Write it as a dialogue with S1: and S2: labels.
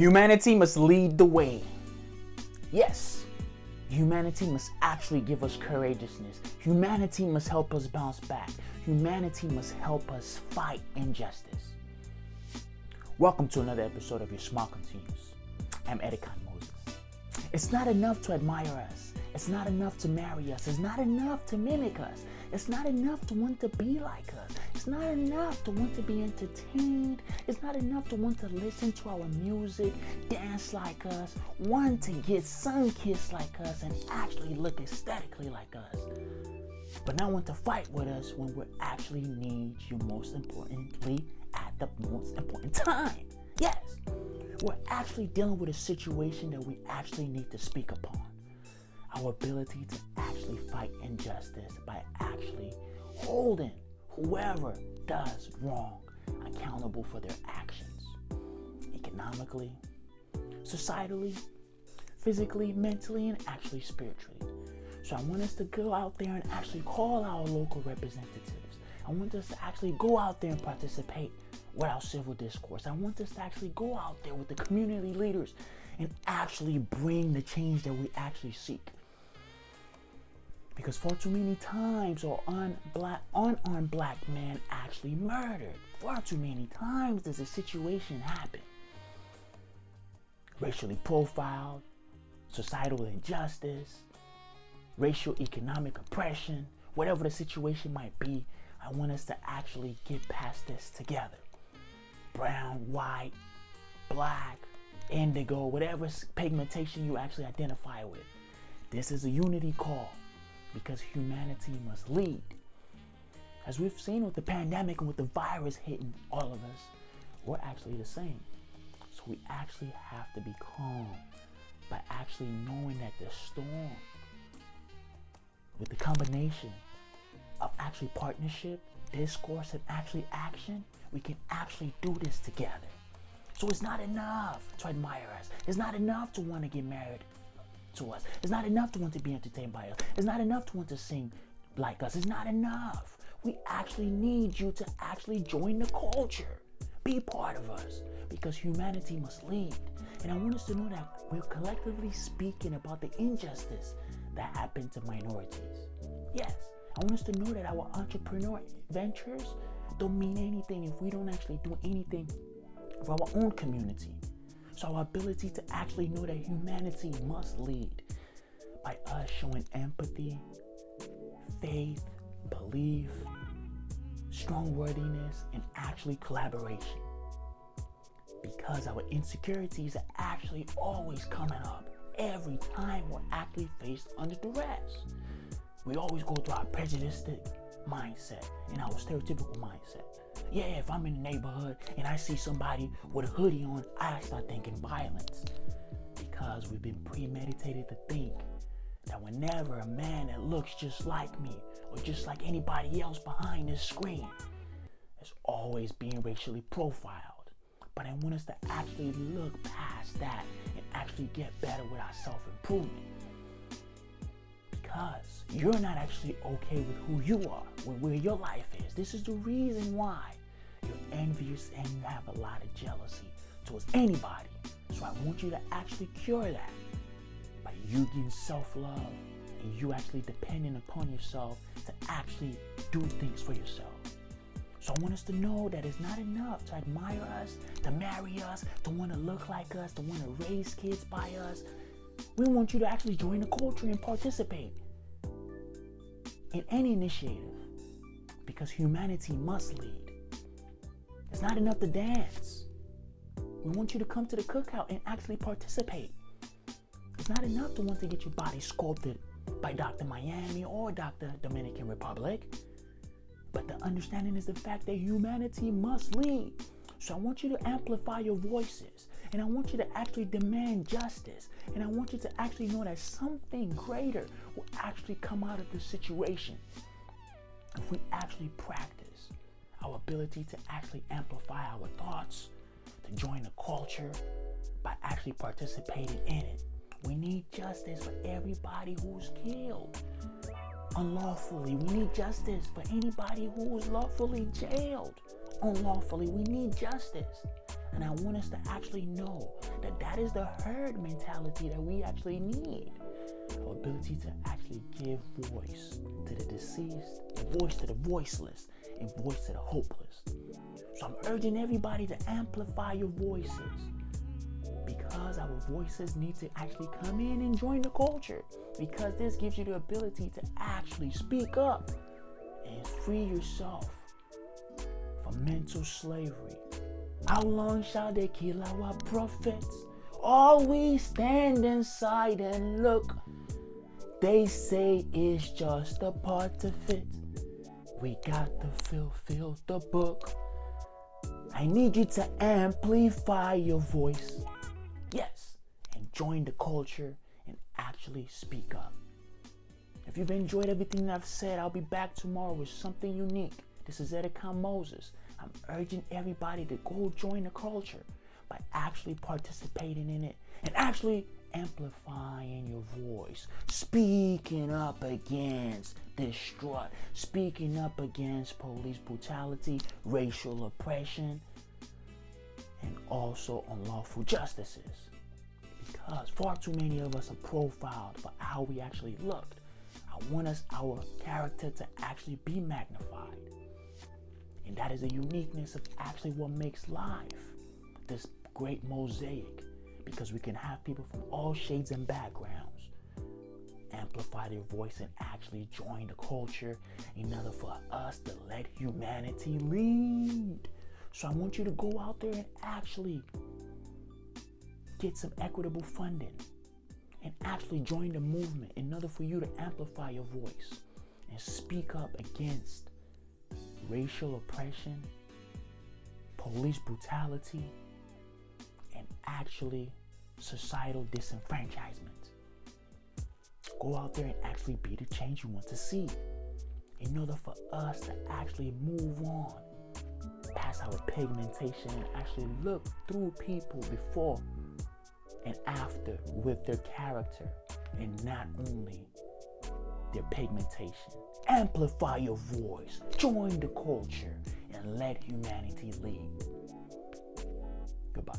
S1: Humanity must lead the way. Yes, humanity must actually give us courageousness. Humanity must help us bounce back. Humanity must help us fight injustice. Welcome to another episode of Your Smile Continues. I'm Edicon Moses. It's not enough to admire us. It's not enough to marry us. It's not enough to mimic us. It's not enough to want to be like us. It's not enough to want to be entertained. It's not enough to want to listen to our music, dance like us, want to get sun-kissed like us, and actually look aesthetically like us. But not want to fight with us when we actually need you most importantly at the most important time. Yes, we're actually dealing with a situation that we actually need to speak upon. Our ability to actually fight injustice by actually holding whoever does wrong accountable for their actions, economically, societally, physically, mentally, and actually spiritually. So I want us to go out there and actually call our local representatives. I want us to actually go out there and participate with our civil discourse. I want us to actually go out there with the community leaders and actually bring the change that we actually seek. Because far too many times are unarmed black men actually murdered. Far too many times does a situation happen. Racially profiled, societal injustice, racial economic oppression, whatever the situation might be, I want us to actually get past this together. Brown, white, black, indigo, whatever pigmentation you actually identify with. This is a unity call. Because humanity must lead. As we've seen with the pandemic and with the virus hitting all of us, we're actually the same. So we actually have to be calm by actually knowing that the storm, with the combination of actually partnership, discourse, and actually action, we can actually do this together. So it's not enough to admire us. It's not enough to want to get married to us. It's not enough to want to be entertained by us. It's not enough to want to sing like us. It's not enough. We actually need you to actually join the culture. Be part of us because humanity must lead. And I want us to know that we're collectively speaking about the injustice that happened to minorities. Yes, I want us to know that our entrepreneur ventures don't mean anything if we don't actually do anything for our own community. So our ability to actually know that humanity must lead by us showing empathy, faith, belief, strong worthiness, and actually collaboration. Because our insecurities are actually always coming up every time we're actually faced under duress. We always go through our prejudiced mindset and our stereotypical mindset. Yeah, if I'm in the neighborhood and I see somebody with a hoodie on, I start thinking violence. Because we've been premeditated to think that whenever a man that looks just like me or just like anybody else behind this screen is always being racially profiled. But I want us to actually look past that and actually get better with our self-improvement. Because you're not actually okay with who you are, with where your life is. This is the reason why you're envious and you have a lot of jealousy towards anybody. So I want you to actually cure that by you getting self-love and you actually depending upon yourself to actually do things for yourself. So I want us to know that it's not enough to admire us, to marry us, to want to look like us, to want to raise kids by us. We want you to actually join the culture and participate in any initiative because humanity must lead. It's not enough to dance. We want you to come to the cookout and actually participate. It's not enough to want to get your body sculpted by Dr. Miami or Dr. Dominican Republic. But the understanding is the fact that humanity must lead. So I want you to amplify your voices. And I want you to actually demand justice. And I want you to actually know that something greater will actually come out of this situation if we actually practice our ability to actually amplify our thoughts, to join the culture by actually participating in it. We need justice for everybody who's killed unlawfully. We need justice for anybody who was lawfully jailed unlawfully. We need justice. And I want us to actually know that that is the herd mentality that we actually need. Our ability to actually give voice to the deceased, and voice to the voiceless, and voice to the hopeless. So I'm urging everybody to amplify your voices, because our voices need to actually come in and join the culture, because this gives you the ability to actually speak up and free yourself from mental slavery. How long shall they kill our prophets? Always stand inside and look. They say it's just a part of it. We got to fulfill the book. I need you to amplify your voice. Yes, and join the culture and actually speak up. If you've enjoyed everything that I've said, I'll be back tomorrow with something unique. This is Edicon Moses. I'm urging everybody to go join the culture by actually participating in it and actually amplifying your voice, speaking up against distrust, speaking up against police brutality, racial oppression, and also unlawful justices. Because far too many of us are profiled for how we actually looked. I want our character to actually be magnified. And that is the uniqueness of actually what makes life this great mosaic, because we can have people from all shades and backgrounds amplify their voice and actually join the culture in order for us to let humanity lead. So I want you to go out there and actually get some equitable funding and actually join the movement in order for you to amplify your voice and speak up against racial oppression, police brutality, and actually societal disenfranchisement. Go out there and actually be the change you want to see in order for us to actually move on past our pigmentation and actually look through people before and after with their character and not only their pigmentation. Amplify your voice, join the culture, and let humanity lead. Goodbye.